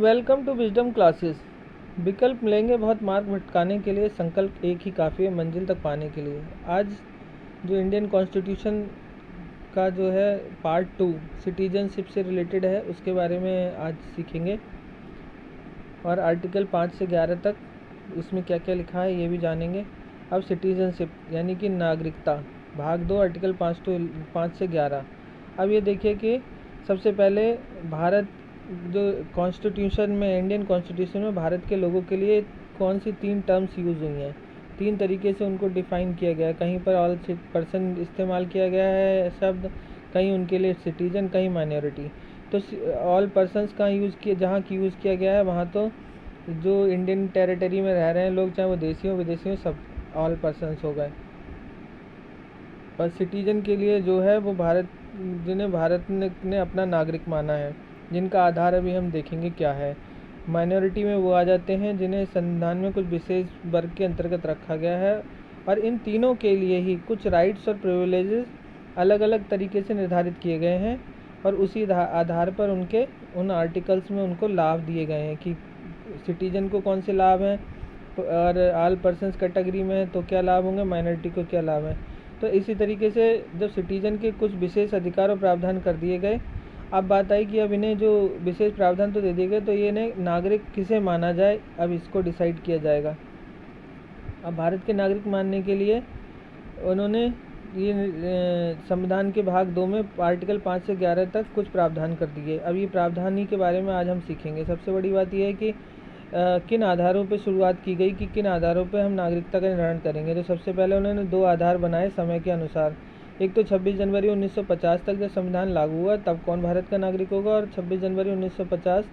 Welcome to wisdom classes. विकल्प मिलेंगे बहुत, मार्ग भटकाने के लिए संकल्प एक ही काफ़ी है मंजिल तक पाने के लिए। आज जो इंडियन कॉन्स्टिट्यूशन का जो है पार्ट 2 सिटीजनशिप से रिलेटेड है, उसके बारे में आज सीखेंगे। और आर्टिकल 5 से 11 तक इसमें क्या क्या लिखा है ये भी जानेंगे। अब सिटीजनशिप यानी कि नागरिकता, भाग 2 आर्टिकल 5 से 11। अब ये देखिए कि सबसे पहले भारत जो कॉन्स्टिट्यूशन में, इंडियन कॉन्स्टिट्यूशन में भारत के लोगों के लिए कौन सी 3 टर्म्स यूज़ हुई हैं, 3 तरीके से उनको डिफ़ाइन किया गया है। कहीं पर ऑल पर्सन इस्तेमाल किया गया है शब्द, कहीं उनके लिए सिटीजन, कहीं माइनॉरिटी। तो ऑल पर्सन्स कहाँ यूज़ किया, जहाँ की यूज़ किया गया है वहाँ तो जो इंडियन टेरिटरी में रह रहे हैं लोग, चाहे वो देसी हो विदेशी हो, सब ऑल पर्सन्स हो गए। और सिटीजन के लिए जो है वो भारत, जिन्हें भारत ने अपना नागरिक माना है, जिनका आधार अभी हम देखेंगे क्या है। माइनॉरिटी में वो आ जाते हैं जिन्हें संविधान में कुछ विशेष वर्ग के अंतर्गत रखा गया है, और इन तीनों के लिए ही कुछ राइट्स और प्रिविलेजेस अलग अलग तरीके से निर्धारित किए गए हैं, और उसी आधार पर उनके उन आर्टिकल्स में उनको लाभ दिए गए हैं कि सिटीजन को कौन से लाभ हैं, और ऑल पर्सन्स कैटेगरी में तो क्या लाभ होंगे, माइनॉरिटी को क्या लाभ है। तो इसी तरीके से जब सिटीजन के कुछ विशेष अधिकार और प्रावधान कर दिए गए, अब बात आई कि अब इन्हें जो विशेष प्रावधान तो दे दिए गए, तो ये इन्हें नागरिक किसे माना जाए, अब इसको डिसाइड किया जाएगा। अब भारत के नागरिक मानने के लिए उन्होंने ये संविधान के भाग 2 में आर्टिकल 5 से 11 तक कुछ प्रावधान कर दिए। अब ये प्रावधान ही के बारे में आज हम सीखेंगे। सबसे बड़ी बात यह है कि किन आधारों पर शुरुआत की गई, कि किन आधारों पर हम नागरिकता का निर्धारण करेंगे। तो सबसे पहले उन्होंने 2 आधार बनाए समय के अनुसार। एक तो 26 जनवरी 1950 तक जब संविधान लागू हुआ तब कौन भारत का नागरिक होगा, और 26 जनवरी 1950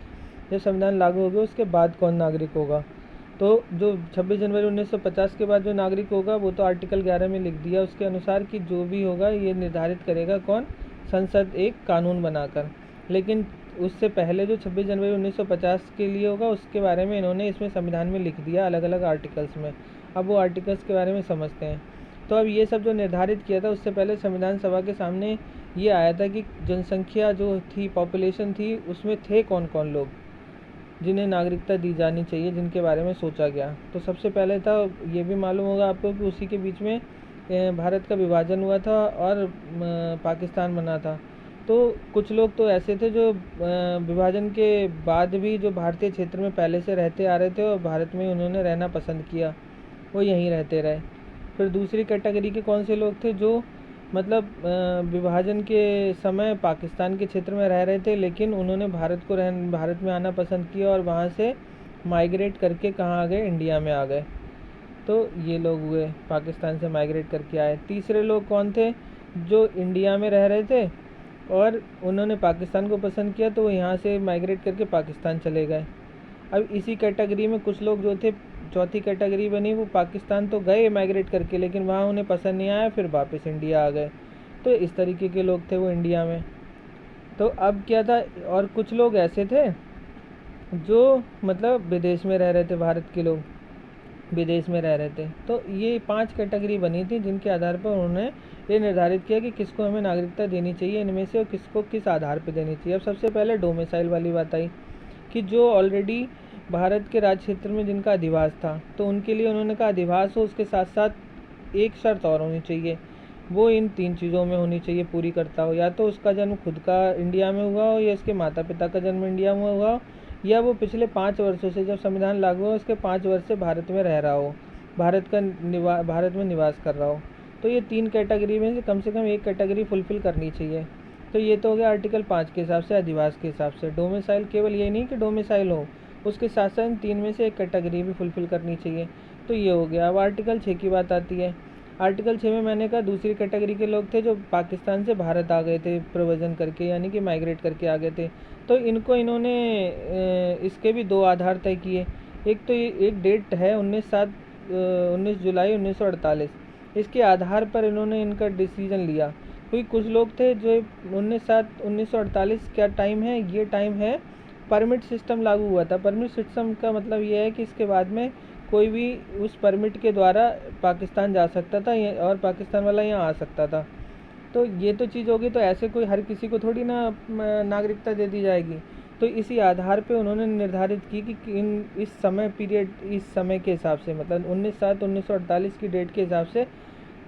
जब संविधान लागू हो गया उसके बाद कौन नागरिक होगा। तो जो 26 जनवरी 1950 के बाद जो नागरिक होगा वो तो आर्टिकल 11 में लिख दिया उसके अनुसार कि जो भी होगा ये निर्धारित करेगा कौन, संसद एक कानून बनाकर। लेकिन उससे पहले जो 26 जनवरी 1950 के लिए होगा उसके बारे में इन्होंने इसमें संविधान में लिख दिया अलग अलग आर्टिकल्स में। अब वो आर्टिकल्स के बारे में समझते हैं। तो अब ये सब जो निर्धारित किया था उससे पहले संविधान सभा के सामने ये आया था कि जनसंख्या जो थी, पॉपुलेशन थी, उसमें थे कौन कौन लोग जिन्हें नागरिकता दी जानी चाहिए, जिनके बारे में सोचा गया। तो सबसे पहले था, ये भी मालूम होगा आपको कि उसी के बीच में भारत का विभाजन हुआ था और पाकिस्तान बना था। तो कुछ लोग तो ऐसे थे जो विभाजन के बाद भी जो भारतीय क्षेत्र में पहले से रहते आ रहे थे और भारत में उन्होंने रहना पसंद किया, वो यहीं रहते रहे। फिर दूसरी कैटेगरी के कौन से लोग थे जो मतलब विभाजन के समय पाकिस्तान के क्षेत्र में रह रहे थे, लेकिन उन्होंने भारत में आना पसंद किया और वहाँ से माइग्रेट करके कहाँ आ गए, इंडिया में आ गए। तो ये लोग हुए पाकिस्तान से माइग्रेट करके आए। तीसरे लोग कौन थे, जो इंडिया में रह रहे थे और उन्होंने पाकिस्तान को पसंद किया तो वो यहाँ से माइग्रेट करके पाकिस्तान चले गए। अब इसी कैटेगरी में कुछ लोग जो थे, चौथी कैटेगरी बनी, वो पाकिस्तान तो गए माइग्रेट करके, लेकिन वहाँ उन्हें पसंद नहीं आया, फिर वापस इंडिया आ गए। तो इस तरीके के लोग थे वो इंडिया में। तो अब क्या था, और कुछ लोग ऐसे थे जो मतलब विदेश में रह रहे थे, भारत के लोग विदेश में रह रहे थे। तो ये 5 कैटेगरी बनी थी जिनके आधार पर उन्होंने ये निर्धारित किया कि किसको हमें नागरिकता देनी चाहिए इनमें से, और किसको किस आधार पर देनी चाहिए। अब सबसे पहले डोमिसाइल वाली बात आई कि जो ऑलरेडी भारत के राज्य क्षेत्र में जिनका अधिवास था, तो उनके लिए उन्होंने कहा अधिवास हो, उसके साथ साथ एक शर्त और होनी चाहिए, वो इन 3 चीज़ों में होनी चाहिए, पूरी करता हो। या तो उसका जन्म खुद का इंडिया में हुआ हो, या इसके माता पिता का जन्म इंडिया में हुआ हो, या वो पिछले 5 वर्षों से, जब संविधान लागू हो उसके 5 वर्ष से भारत में रह रहा हो, भारत में निवास कर रहा हो। तो ये 3 कैटेगरी में से कम एक कैटेगरी फुलफ़िल करनी चाहिए। तो ये तो हो गया आर्टिकल 5 के हिसाब से, अधिवास के हिसाब से। डोमिसाइल केवल ये नहीं कि डोमिसाइल हो, उसके साथ साथ 3 में से एक कैटेगरी भी फुलफ़िल करनी चाहिए। तो ये हो गया। अब आर्टिकल 6 की बात आती है। आर्टिकल 6 में मैंने कहा दूसरी कैटेगरी के लोग थे जो पाकिस्तान से भारत आ गए थे प्रव्रजन करके, यानी कि माइग्रेट करके आ गए थे। तो इन्होंने इसके भी 2 आधार तय किए। एक तो एक डेट है 19 जुलाई 1948, इसके आधार पर इन्होंने इनका डिसीजन लिया। क्योंकि कुछ लोग थे जो 1948 क्या टाइम है, ये टाइम है परमिट सिस्टम लागू हुआ था। परमिट सिस्टम का मतलब ये है कि इसके बाद में कोई भी उस परमिट के द्वारा पाकिस्तान जा सकता था और पाकिस्तान वाला यहाँ आ सकता था। तो ये तो चीज़ होगी। तो ऐसे कोई हर किसी को थोड़ी ना नागरिकता दे दी जाएगी। तो इसी आधार पे उन्होंने निर्धारित की कि इस समय के हिसाब से, मतलब 19/7/1948 की डेट के हिसाब से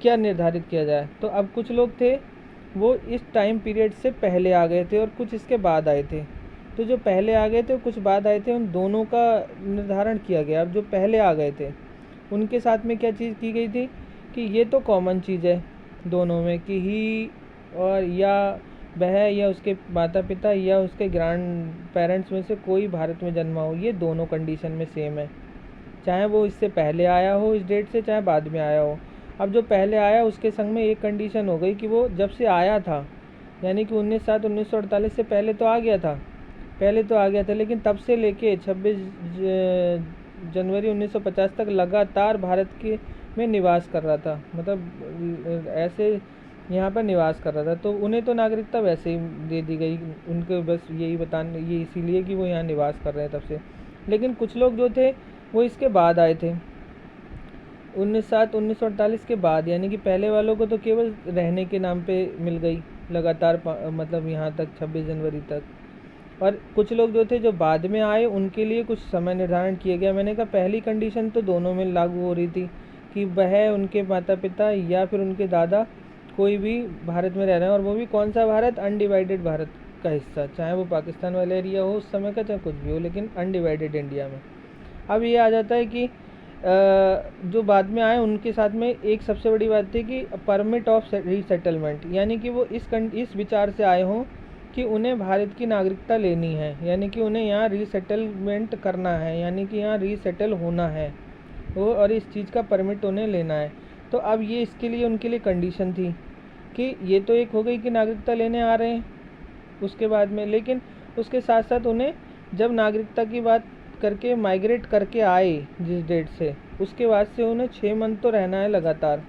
क्या निर्धारित किया जाए। तो अब कुछ लोग थे वो इस टाइम पीरियड से पहले आ गए थे और कुछ इसके बाद आए थे। तो जो पहले आ गए थे और कुछ बाद आए थे, उन दोनों का निर्धारण किया गया। अब जो पहले आ गए थे उनके साथ में क्या चीज़ की गई थी कि ये तो कॉमन चीज़ है दोनों में कि ही और या वह या उसके माता पिता या उसके ग्रैंड पेरेंट्स में से कोई भारत में जन्मा हो, ये दोनों कंडीशन में सेम है, चाहे वो इससे पहले आया हो इस डेट से, चाहे बाद में आया हो। अब जो पहले आया उसके संग में एक कंडीशन हो गई कि वो जब से आया था, यानी कि 19/7/1948 से पहले तो आ गया था, लेकिन तब से लेके 26 जनवरी 1950 तक लगातार भारत के में निवास कर रहा था, मतलब ऐसे यहाँ पर निवास कर रहा था। तो उन्हें तो नागरिकता वैसे ही दे दी गई, उनको बस यही बताने, ये इसीलिए कि वो यहाँ निवास कर रहे हैं तब से। लेकिन कुछ लोग जो थे वो इसके बाद आए थे, 19/7/1948 के बाद, यानी कि पहले वालों को तो केवल रहने के नाम पे मिल गई लगातार, मतलब यहाँ तक 26 जनवरी तक। और कुछ लोग जो थे जो बाद में आए उनके लिए कुछ समय निर्धारण किया गया। मैंने कहा पहली कंडीशन तो दोनों में लागू हो रही थी कि वह, उनके माता पिता या फिर उनके दादा कोई भी भारत में रह रहे हैं, और वो भी कौन सा भारत, अनडिवाइडेड भारत का हिस्सा, चाहे वो पाकिस्तान वाला एरिया हो उस समय का, चाहे कुछ भी हो, लेकिन अनडिवाइडेड इंडिया में। अब ये आ जाता है कि जो बाद में आए उनके साथ में एक सबसे बड़ी बात थी कि परमिट ऑफ रीसेटलमेंट, यानी कि वो इस विचार से आए हों कि उन्हें भारत की नागरिकता लेनी है, यानी कि उन्हें यहाँ रीसेटलमेंट करना है, यानी कि यहाँ रीसेटल होना है वो, और इस चीज़ का परमिट उन्हें लेना है। तो अब ये इसके लिए उनके लिए कंडीशन थी कि ये तो एक हो गई कि नागरिकता लेने आ रहे हैं उसके बाद में, लेकिन उसके साथ साथ उन्हें जब नागरिकता की बात करके माइग्रेट करके आए जिस डेट से, उसके बाद से उन्हें 6 मंथ तो रहना है लगातार।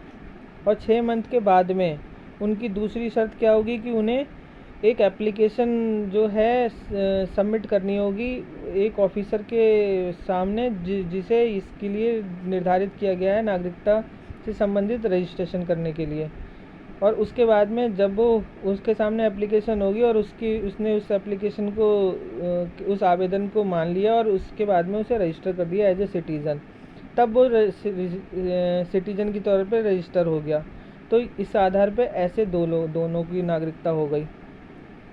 और 6 मंथ के बाद में उनकी दूसरी शर्त क्या होगी कि उन्हें एक एप्लीकेशन जो है सबमिट करनी होगी एक ऑफिसर के सामने, जिसे इसके लिए निर्धारित किया गया है नागरिकता से संबंधित रजिस्ट्रेशन करने के लिए। और उसके बाद में जब वो उसके सामने एप्लीकेशन होगी और उसने उस एप्लीकेशन को, उस आवेदन को मान लिया और उसके बाद में उसे रजिस्टर कर दिया एज ए सिटीज़न, तब वो सिटीज़न के तौर पे रजिस्टर हो गया। तो इस आधार पे ऐसे दोनों की नागरिकता हो गई।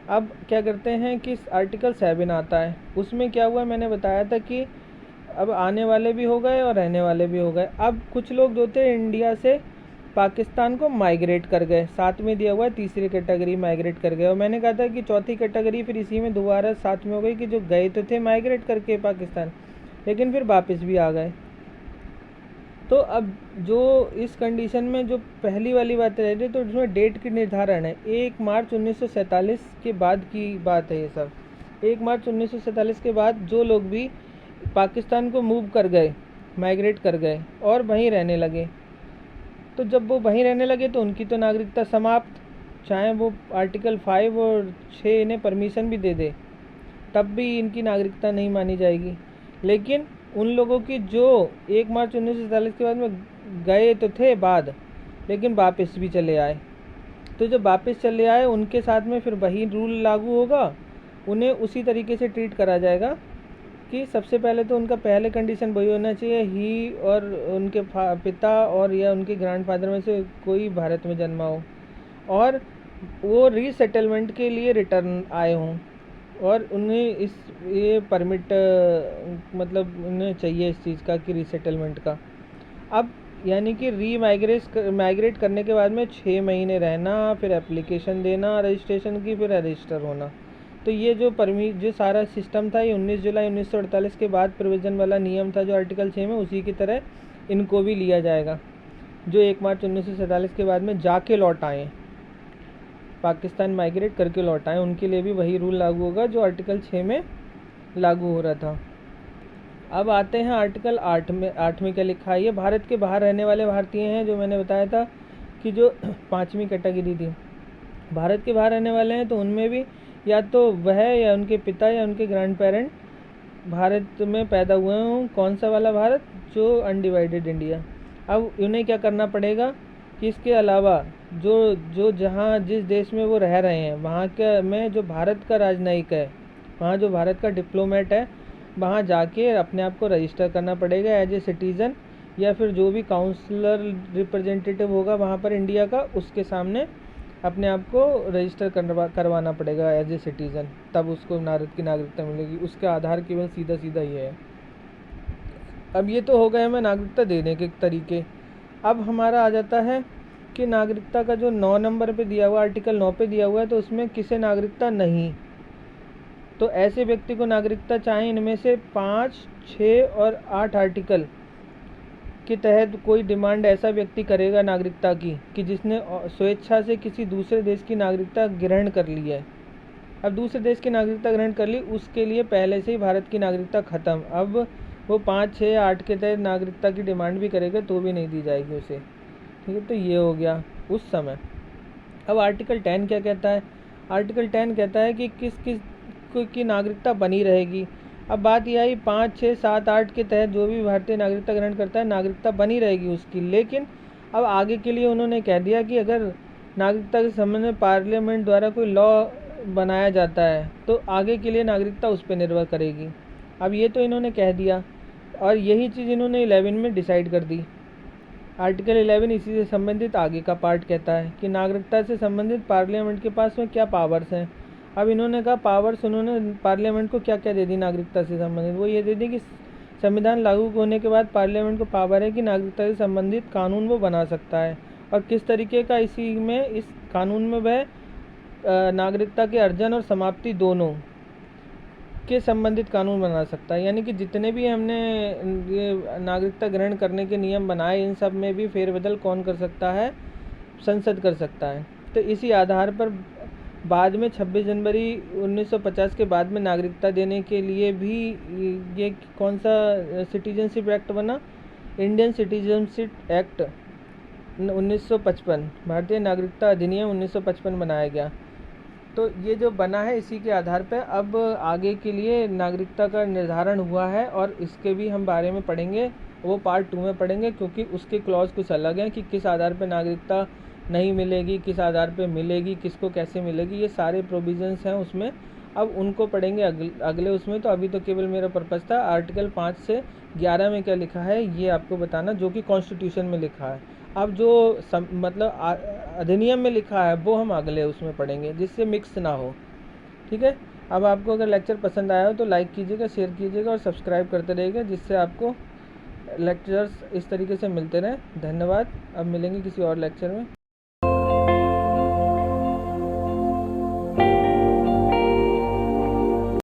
अब क्या करते हैं कि आर्टिकल 7 आता है, उसमें क्या हुआ मैंने बताया था कि अब आने वाले भी हो गए और रहने वाले भी हो गए। अब कुछ लोग जो थे इंडिया से पाकिस्तान को माइग्रेट कर गए, साथ में दिया हुआ है तीसरी कैटेगरी माइग्रेट कर गए। और मैंने कहा था कि चौथी कैटेगरी फिर इसी में दोबारा साथ में हो गई कि जो गए तो थे माइग्रेट करके पाकिस्तान, लेकिन फिर वापस भी आ गए। तो अब जो इस कंडीशन में जो पहली वाली बात रह रही, तो उसमें डेट की निर्धारण है 1 मार्च 1947 के बाद की बात है ये सब। 1 मार्च 1947 के बाद जो लोग भी पाकिस्तान को मूव कर गए, माइग्रेट कर गए और वहीं रहने लगे, तो जब वो वहीं रहने लगे तो उनकी तो नागरिकता समाप्त, चाहे वो आर्टिकल 5 और 6 इन्हें परमिशन भी दे दे तब भी इनकी नागरिकता नहीं मानी जाएगी। लेकिन उन लोगों की जो 1 मार्च 1947 के बाद में गए तो थे बाद, लेकिन वापस भी चले आए, तो जब वापस चले आए उनके साथ में फिर वही रूल लागू होगा, उन्हें उसी तरीके से ट्रीट करा जाएगा कि सबसे पहले तो उनका पहले कंडीशन वही होना चाहिए, ही और उनके पिता और या उनके ग्रैंडफादर में से कोई भारत में जन्मा हो और वो रीसेटलमेंट के लिए रिटर्न आए हों और उन्हें ये परमिट, मतलब उन्हें चाहिए इस चीज़ का कि रीसेटलमेंट का। अब यानी कि माइग्रेट करने के बाद में 6 महीने रहना, फिर एप्लीकेशन देना रजिस्ट्रेशन की, फिर रजिस्टर होना। तो ये जो सारा सिस्टम था ये 19 जुलाई 1948 के बाद प्रोविज़न वाला नियम था जो आर्टिकल 6 में, उसी की तरह इनको भी लिया जाएगा। जो 1 मार्च 1947 के बाद में जाके लौट आए, पाकिस्तान माइग्रेट करके लौट आए, उनके लिए भी वही रूल लागू होगा जो आर्टिकल 6 में लागू हो रहा था। अब आते हैं आर्टिकल 8 में। 8 में क्या लिखा है, ये भारत के बाहर रहने वाले भारतीय हैं, जो मैंने बताया था कि जो 5वीं कैटेगरी थी भारत के बाहर रहने वाले हैं, तो उनमें भी या तो वह या उनके पिता या उनके ग्रैंड पेरेंट भारत में पैदा हुए हों। कौन सा वाला भारत, जो अनडिवाइडेड इंडिया। अब उन्हें क्या करना पड़ेगा कि इसके अलावा जो जहाँ जिस देश में वो रह रहे हैं वहाँ के में जो भारत का राजनयिक है वहाँ जो भारत का डिप्लोमेट है वहाँ जाके अपने आप को रजिस्टर करना पड़ेगा एज ए सिटीज़न, या फिर जो भी काउंसलर रिप्रेजेंटेटिव होगा वहाँ पर इंडिया का, उसके सामने अपने आप को रजिस्टर करवाना पड़ेगा एज ए सिटीज़न, तब उसको भारत की नागरिकता मिलेगी। उसका आधार केवल सीधा सीधा ये है। अब ये तो हो गए हमें नागरिकता देने के तरीके। अब हमारा आ जाता है कि नागरिकता का जो 9 नंबर पे दिया हुआ, आर्टिकल 9 पे दिया हुआ है, तो उसमें किसे नागरिकता नहीं, तो ऐसे व्यक्ति को नागरिकता चाहे इनमें से 5, 6 और 8 आर्टिकल के तहत कोई डिमांड ऐसा व्यक्ति करेगा नागरिकता की कि जिसने स्वेच्छा से किसी दूसरे देश की नागरिकता ग्रहण कर ली है। अब दूसरे देश की नागरिकता ग्रहण कर ली, उसके लिए पहले से ही भारत की नागरिकता ख़त्म। अब वो 5, 6, 8 के तहत नागरिकता की डिमांड भी करेगा तो भी नहीं दी जाएगी उसे। ठीक है, तो ये हो गया उस समय। अब आर्टिकल 10 क्या कहता है? आर्टिकल 10 कहता है कि किस किस की नागरिकता बनी रहेगी। अब बात यह आई 5, 6, 7, 8 के तहत जो भी भारतीय नागरिकता ग्रहण करता है नागरिकता बनी रहेगी उसकी, लेकिन अब आगे के लिए उन्होंने कह दिया कि अगर नागरिकता के संबंध में पार्लियामेंट द्वारा कोई लॉ बनाया जाता है तो आगे के लिए नागरिकता उस पर निर्भर करेगी। अब ये तो इन्होंने कह दिया, और यही चीज़ इन्होंने 11 में डिसाइड कर दी। आर्टिकल 11 इसी से संबंधित आगे का पार्ट कहता है कि नागरिकता से संबंधित पार्लियामेंट के पास में क्या पावर्स हैं। अब इन्होंने कहा पावर्स उन्होंने पार्लियामेंट को क्या क्या दे दी नागरिकता से संबंधित, वो ये दे दी कि संविधान लागू होने के बाद पार्लियामेंट को पावर है कि नागरिकता से संबंधित कानून वो बना सकता है, और किस तरीके का, इसी में इस कानून में वह नागरिकता के अर्जन और समाप्ति दोनों के संबंधित कानून बना सकता है। यानी कि जितने भी हमने ये नागरिकता ग्रहण करने के नियम बनाए, इन सब में भी फेरबदल कौन कर सकता है? संसद कर सकता है। तो इसी आधार पर बाद में 26 जनवरी 1950 के बाद में नागरिकता देने के लिए भी ये कौन सा सिटीजनशिप एक्ट बना? इंडियन सिटीजनशिप एक्ट 1955, भारतीय नागरिकता अधिनियम 1955 बनाया गया। तो ये जो बना है इसी के आधार पर अब आगे के लिए नागरिकता का निर्धारण हुआ है, और इसके भी हम बारे में पढ़ेंगे, वो पार्ट 2 में पढ़ेंगे, क्योंकि उसके क्लॉज कुछ अलग हैं कि किस आधार पर नागरिकता नहीं मिलेगी, किस आधार पे मिलेगी, किसको कैसे मिलेगी, ये सारे प्रोविजंस हैं उसमें। अब उनको पढ़ेंगे अगले उसमें। तो अभी तो केवल मेरा पर्पज़ था आर्टिकल 5 से 11 में क्या लिखा है ये आपको बताना, जो कि कॉन्स्टिट्यूशन में लिखा है। अब जो मतलब अधिनियम में लिखा है वो हम अगले उसमें पढ़ेंगे, जिससे मिक्स ना हो। ठीक है। अब आपको अगर लेक्चर पसंद आया हो तो लाइक कीजिएगा, शेयर कीजिएगा और सब्सक्राइब करते रहिएगा, जिससे आपको लेक्चर्स इस तरीके से मिलते रहें। धन्यवाद। अब मिलेंगे किसी और लेक्चर में।